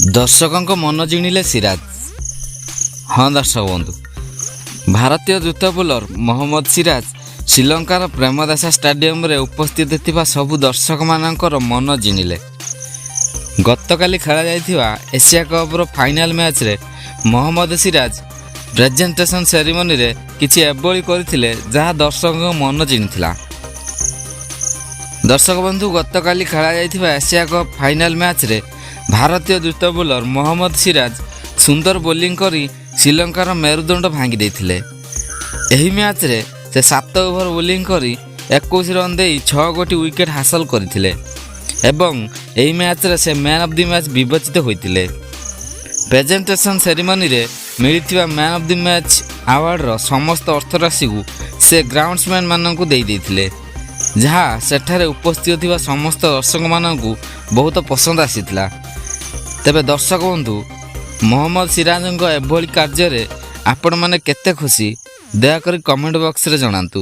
दर्शकों मन जिणिले सिराज। हाँ दर्शक बंधु, भारतीय द्रुत बोलर मोहम्मद सिराज श्रीलंकार प्रेमदासा स्टाडियम रे उपस्थित थिबा सबु दर्शक मानकर मन जिणिले। गतकाली खेला जाइथिबा एशिया कप फाइनल मैच रे मोहम्मद सिराज प्रेजेंटेशन सेरेमनी रे किछि एभली करथिले जहा दर्शकों मन जिणिथिला। दर्शक बंधु, गतकाली खेला जाइथिबा एशिया कप फाइनल मैच रे भारतीय द्रुत बोलर मोहम्मद सिराज सुंदर बोलिंग करी श्रीलंकार मेरुदंड भांगी देथिले। एही मैच रे से 7 ओवर बोलिंग करी 21 रन दे 6 गोटी विकेट हासिल करथिले एवं एही मैच रे से मैन ऑफ द मैच विवेचित होइतिले। प्रेजेंटेशन सेरेमनी रे मिलिथिबा man of the match award रो समस्त अर्थराशि को से ग्राउंड्समैन माननकु देई देथिले, जहाँ सेठारे उपस्थित थिबा समस्त दर्शक माननकु बहुत पसंद आसीथिला। तेबे दर्शक बंधु, मोहम्मद सिराजଙ୍କ एभली कार्य रे आपण माने केते खुशी दयाकरी कमेंट बॉक्स रे जणांतु।